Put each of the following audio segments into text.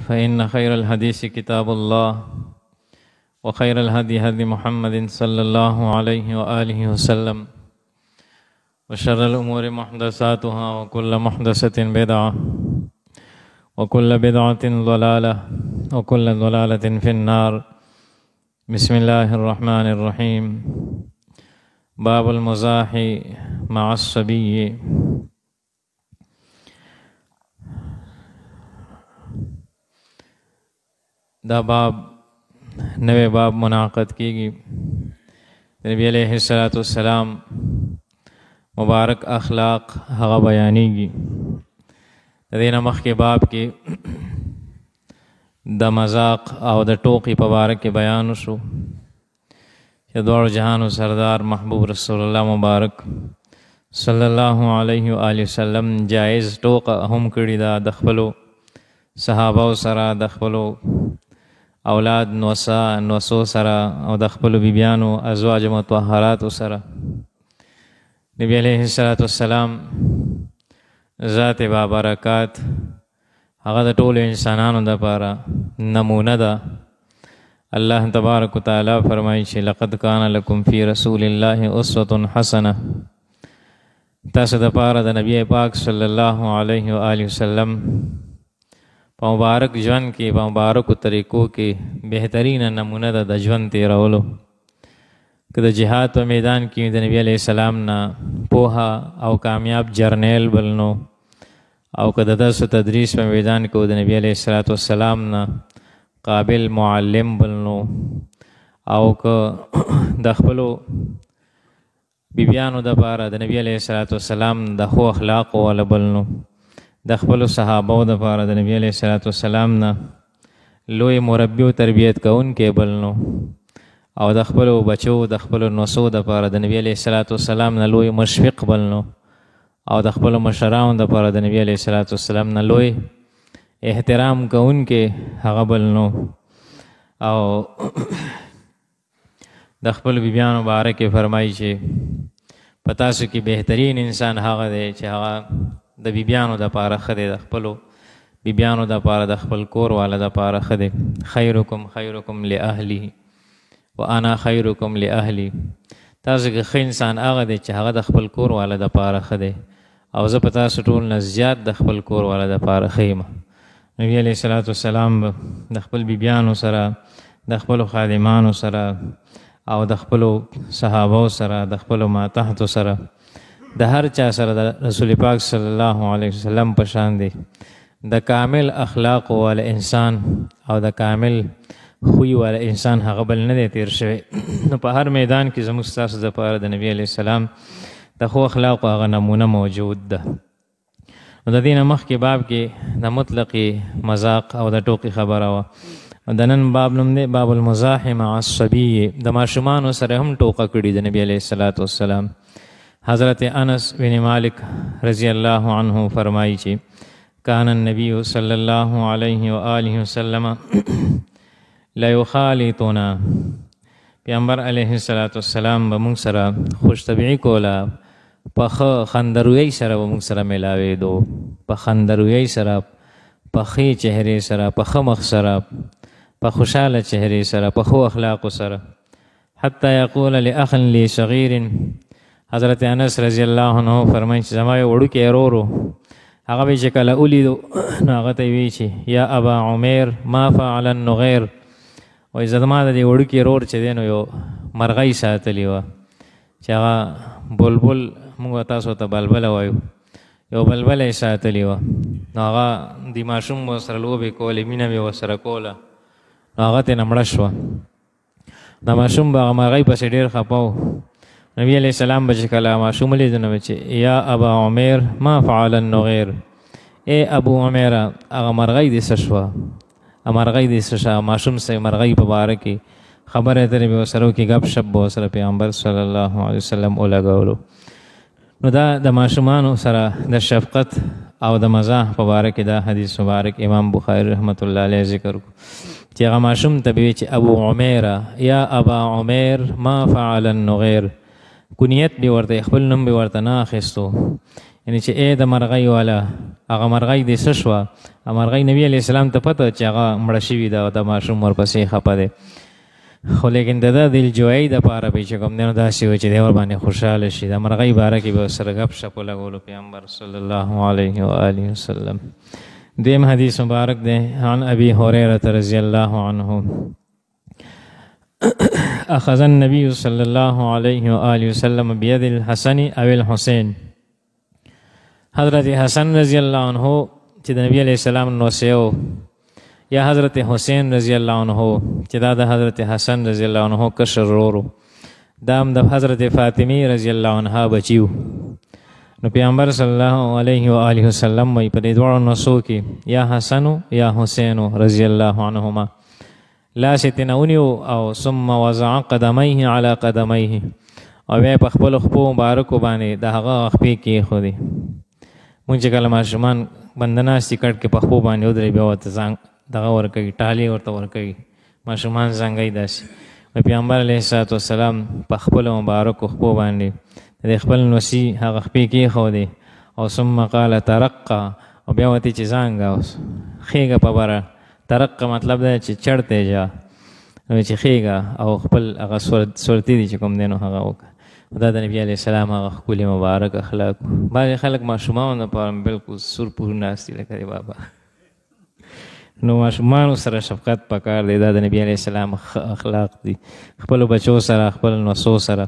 فإن خير الحديث كتاب الله وخير الهدي هدي محمد صلى الله عليه وآله وسلم وشر الأمور محدثاتها وكل محدثة بدعة وكل بدعة ضلالة وكل ضلالة في النار. بسم الله الرحمن الرحيم. باب المزاح مع الصبي. دا باب نوے باب منعقد کیگی. نبی علیہ السلام مبارک اخلاق هغه بیانیږي. د دې نه مخکې باب کې د مذاق او د ټوکې په باره کې بیان وشو چې دواړو جهانو سردار محبوب رسول الله مبارک صلی الله علیه و آله وسلم جایز ټوکه هم کړې ده د خپلو صحابه سره، د خپلو اولاد نوسو سره او د خپلو بیبیانو ازواج مطهراتو سره. نبی علیہ السلام ذات بابرکات هغه د ټولو انسانانو دپاره نمونه ده. الله تبارک وتعالی فرمایي چې لقد کان لکم فی رسول الله اسوة حسنه. تاسو دپاره د نبی پاک صلی الله علیه و آله وسلم په مبارک ژوند کې په مبارکو طریقو کې بهترین نمونه ده د ژوند تیرولو. که د جهاد په میدان کې د نبی علیہ السلام نه پوها او کامیاب جرنیل بلنو، او که د درس و تدریس په میدان کې د نبی علیہ السلام نه قابل معلم بلنو، او که د خپلو بیبیانو دپاره د نبی علیہ السلام د ښو اخلاقو والا بلنو، د خپلو صحابو دپاره د نبی علیہ السلام نه لوی مربی او تربیت کوونکی بلنو، او د خپلو بچو د خپلو نوسو دپاره د نبی علیہ السلام نه لوی مشفق بلنو، او د خپلو مشرانو دپاره د نبی علیہ السلام نه لوی احترام کوونکی هغه بلنو، او د خپلو بیبیانو باره کې فرمایي چې په تاسو کې بهترین انسان هغه دی چې هغه د بیبیانو دپاره ښه دی، د خپلو بیبیانو دپاره د خپل کور والا دپاره ښه دی. خیرکم خیرکم لاهله وانا خیرکم لاهلی. تاسو کې ښه انسان هغه دی چې هغه د خپل کور والا دپاره ښه دی، او زه په تاسو ټول نه زیات د خپل کور والا دپاره ښه یم. نبی علیہ السلام د خپل بیبیانو سره، د خپلو خادمانو سره، او د خپلو صحابو سره، د خپلو ماتحتو سره، د هر چا سره د رسول پاک صلی الله علیه وسلم په شان دی. د کامل اخلاق والا انسان او د کامل خوی والا انسان هغه بل نه دی تیر شوی. نو په هر میدان کې زموږ ستاسو دپاره د نبی علیه السلام د ښو اخلاقو هغه نمونه موجود ده. نو د دې نه مخکې باب کې د مطلقې مذاق او د ټوکې خبره وه. د نن باب نوم دی باب المزاح مع الصبي. د ماشومانو سره هم ټوکه کړي د نبی علیه السلام. حضرت انس بن مالک رضی الله عنه فرمایي چې کان النبی صلی الله علیه و آله وسلم لا یخالطنا. پیغمبر علیه السلام به موږ سره خوش طبیعي کوله، په ښه خندرویۍ سره به موږ سره میلاوېدو، په خندرویۍ سره، په ښې چهرې سره، په ښه مخ سره، په خوشحاله چهرې سره، په ښو اخلاقو سره. حتی یقول لاخ لی صغیر. حضرت انس رضی الله عنه فرمایي چې زما یو وړوکی ورور هغه به چې کله ولیدو نو هغه ته یې وایي چې یا ابا عمیر ما فعل النغیر. وایي زما د دې وړوکي ورور چې دی نو یو مرغۍ ساتلې وه چې هغه بلبل، موږ تاسو ته بلبله وایو، یو بلبله یې ساتلې وه. نو هغه د ماشوم به ورسره لوبې کولې، مینه به یې ورسره کوله، نو هغه ترې نه مړه شوه. دا ماشوم به هغه مرغۍ پسې ډېر خفه و. نبی علیہ السلام به چې کله ماشوم ولیدو نو چې یا ابا عمیر ما فعل النغیر. ای ابو عمیره هغه مرغۍ دې څه شوه، مرغۍ دې څه شوه. ماشوم سره مرغۍ په باره کې خبرې اترې به ورسره وکړي، ګپ شپ به ورسره پیغمبر صلی الله علیه وسلم ولګولو. نو دا د ماشومانو سره د شفقت او د مزاح په باره کې دا حدیث مبارک امام بخاری رحمت الله علیه ذکر کو چې هغه ماشوم ته به وي چې ابو عمیره یا ابا عمیر ما فعل النغیر. کنیت به ورته خپل نوم به ورته نه اخیستو، یعنی چې ای د مرغۍ والا هغه مرغۍ دې څه شوه؟ مرغۍ نبي علیه السلام ته پته چې هغه مړه شوي ده او د ماشوم ورپسې خفه دی، خو لیکن د ده دلجویۍ دپاره به چې کوم دی نو داسې و چې دی ورباندې خوشحاله شي. د مرغۍ باره کې به ورسره ګپ شپ ولګولو پیغمبر صلی الله علیه وآله وسلم. دویم حدیث مبارک دی عن ابي هريره رضی الله عنه اخذ النبي صلی الله علیه وآله وسلم بید الحسن او الحسین. حضرت حسن رضی الله عنه چې د نبی علیه السلام نوسیو یا حضرت حسین رضی الله عنه چې دا د حضرت حسن رضی الله عنه کشر ورور دا هم د حضرت فاطمه رضی الله عنها بچیو. نو پیغمبر صلی الله علیه و آله وسلم وی په دې دواړو نسو کې یا حسن یا حسین رضی الله عنهما لاس یې ترې ونیو او ثم وضع قدمیه علی قدمیه او بیا یې په خپلو خپو مبارکو باندې د هغه خپې کېښودې. مونږ چې کله ماشومان بنده ناستي کټ کې په خپو باندې ودرې بیا ورته دغه ورکوي، ټالۍ ورته ورکوي، ماشومان زنګوي داسې. پیغمبر علیه الصلاة والسلام په خپلو مبارکو خپو باندې د خپل نوسي هغه خپې کېښودې او ثم قال ترقه او بیا ورته چې زانګه خېږه په بره. ترقه مطلب دی چې چړتی جا، نو چې خېږه او خپل هغه صورتي دي چې کوم دی نو هغه وکړه. دا د نبي علیه السلام هغه ښکلي مبارک اخلاق. بعضې خلک ماشومانو دپاره بلکل سور پور ناست دي لکه د بابا، نو ماشومانو سره شفقت پکار دی. دا د نبی علیه السلام اخلاق دي، خپلو بچو سره خپل نسو سره.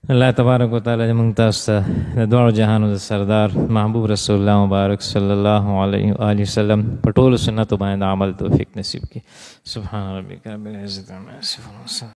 الله تبارک وتعالی دې موږ تاسو ته د دواړو جهانو د سردار محبوب رسول الله مبارک صلی الله علیه و آله وسلم په ټولو سنتو باندې عمل توفیق نصیب کړي. سبحان ربک رب العزة عما یصفون.